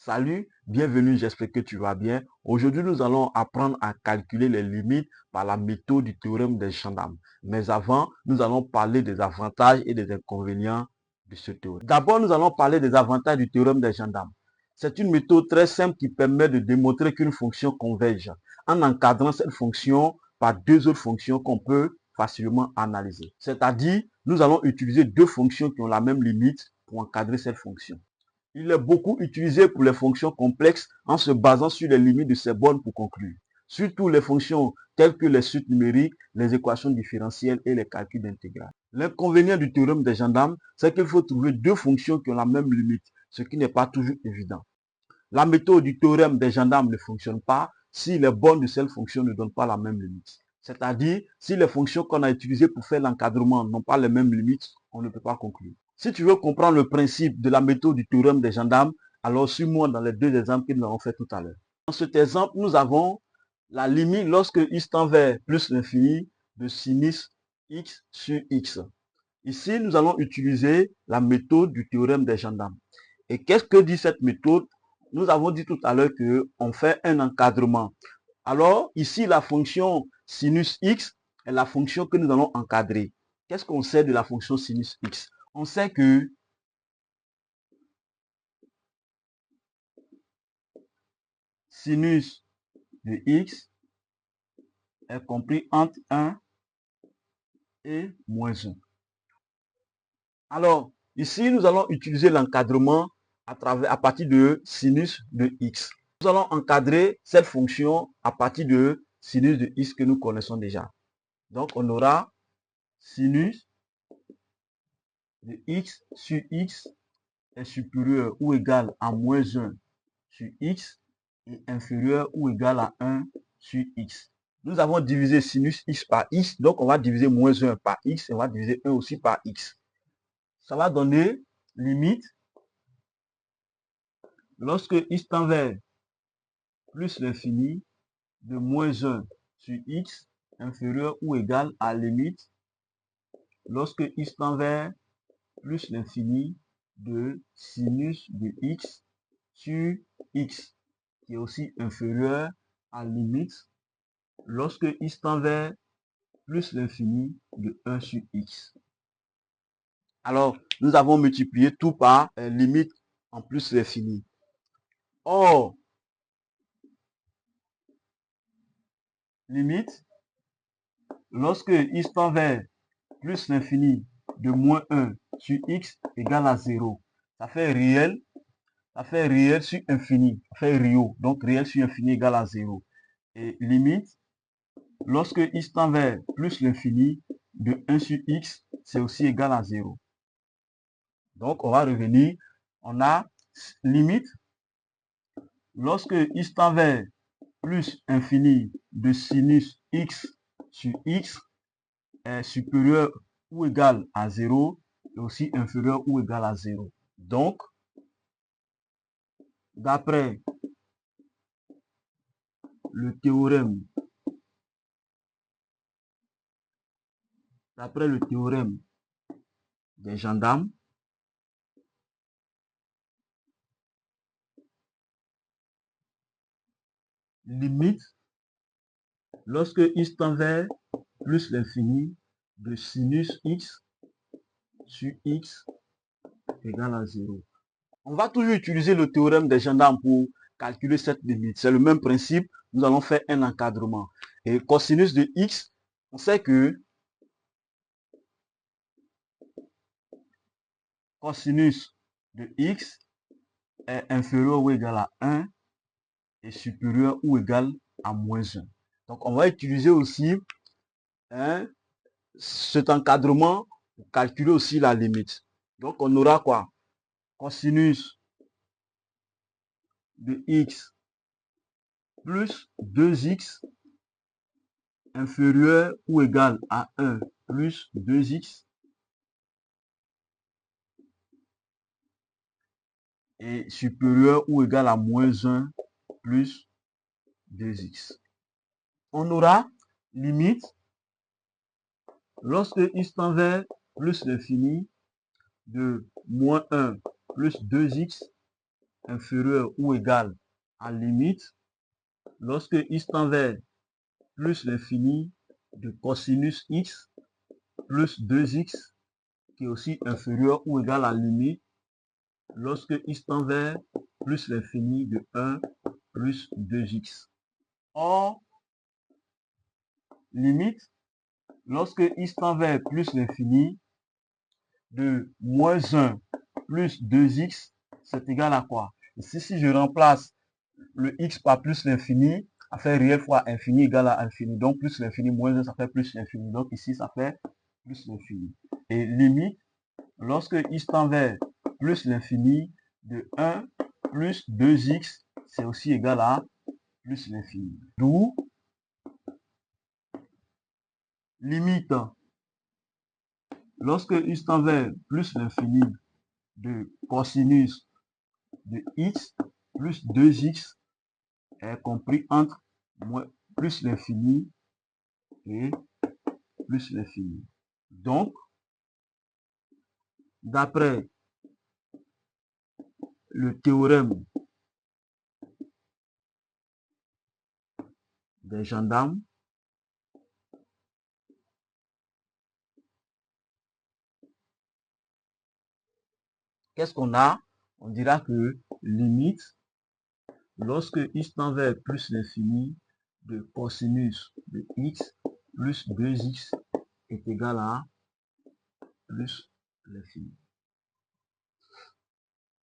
Salut, bienvenue, j'espère que tu vas bien. Aujourd'hui, nous allons apprendre à calculer les limites par la méthode du théorème des gendarmes. Mais avant, nous allons parler des avantages et des inconvénients de ce théorème. D'abord, nous allons parler des avantages du théorème des gendarmes. C'est une méthode très simple qui permet de démontrer qu'une fonction converge en encadrant cette fonction par deux autres fonctions qu'on peut facilement analyser. C'est-à-dire, nous allons utiliser deux fonctions qui ont la même limite pour encadrer cette fonction. Il est beaucoup utilisé pour les fonctions complexes en se basant sur les limites de ces bornes pour conclure. Surtout les fonctions telles que les suites numériques, les équations différentielles et les calculs d'intégrale. L'inconvénient du théorème des gendarmes, c'est qu'il faut trouver deux fonctions qui ont la même limite, ce qui n'est pas toujours évident. La méthode du théorème des gendarmes ne fonctionne pas si les bornes de cette fonction ne donnent pas la même limite. C'est-à-dire, si les fonctions qu'on a utilisées pour faire l'encadrement n'ont pas les mêmes limites, on ne peut pas conclure. Si tu veux comprendre le principe de la méthode du théorème des gendarmes, alors suis-moi dans les deux exemples que nous avons fait tout à l'heure. Dans cet exemple, nous avons la limite lorsque x tend vers plus l'infini de sinus x sur x. Ici, nous allons utiliser la méthode du théorème des gendarmes. Et qu'est-ce que dit cette méthode? Nous avons dit tout à l'heure qu'on fait un encadrement. Alors, ici, la fonction sinus x est la fonction que nous allons encadrer. Qu'est-ce qu'on sait de la fonction sinus x? On sait que sinus de x est compris entre 1 et moins 1. Alors, ici, nous allons utiliser l'encadrement à partir de sinus de x. Nous allons encadrer cette fonction à partir de sinus de x que nous connaissons déjà. Donc, on aura sinus de x sur x est supérieur ou égal à moins 1 sur x et inférieur ou égal à 1 sur x. Nous avons divisé sinus x par x, donc on va diviser moins 1 par x et on va diviser 1 aussi par x. Ça va donner limite lorsque x tend vers plus l'infini de moins 1 sur x inférieur ou égal à limite lorsque x tend vers plus l'infini de sinus de x sur x qui est aussi inférieur à limite lorsque x tend vers plus l'infini de 1 sur x. Alors, nous avons multiplié tout par limite en plus l'infini. Or, limite, lorsque x tend vers plus l'infini de moins 1 sur x égale à 0, ça fait réel sur infini, ça fait réel, donc réel sur infini égale à 0. Et limite, lorsque x tend vers plus l'infini de 1 sur x, c'est aussi égal à 0. Donc, on va revenir, on a limite, lorsque x tend vers plus infini de sinus x sur x est supérieur ou égal à 0 et aussi inférieur ou égal à 0. Donc, d'après le théorème des gendarmes, limite lorsque x tend vers plus l'infini de sinus x sur x égale à 0. On va toujours utiliser le théorème des gendarmes pour calculer cette limite. C'est le même principe. Nous allons faire un encadrement. Et cosinus de x, on sait que cosinus de x est inférieur ou égal à 1 et supérieur ou égal à moins 1. Donc, on va utiliser aussi cet encadrement pour calculer aussi la limite. Donc, on aura quoi? Cosinus de x plus 2x inférieur ou égal à 1 plus 2x et supérieur ou égal à moins 1 plus 2x. On aura limite lorsque x tend vers plus l'infini de moins 1 plus 2x inférieur ou égal à limite lorsque x tend vers plus l'infini de cosinus x plus 2x qui est aussi inférieur ou égal à limite lorsque x tend vers plus l'infini de 1 plus 2x. Or, limite, lorsque x tend vers plus l'infini de moins 1 plus 2x, c'est égal à quoi? Ici, si je remplace le x par plus l'infini, ça fait réel fois infini égale à infini. Donc, plus l'infini moins 1, ça fait plus l'infini. Donc, ici, ça fait plus l'infini. Et limite, lorsque x tend vers plus l'infini de 1 plus 2x, c'est aussi égal à plus l'infini. D'où limite, lorsque x tend vers plus l'infini de cosinus de x plus 2x est compris entre plus l'infini et plus l'infini. Donc, d'après le théorème des gendarmes, qu'est-ce qu'on a? On dira que limite, lorsque x tend vers plus l'infini de cosinus de x plus 2x est égal à plus l'infini.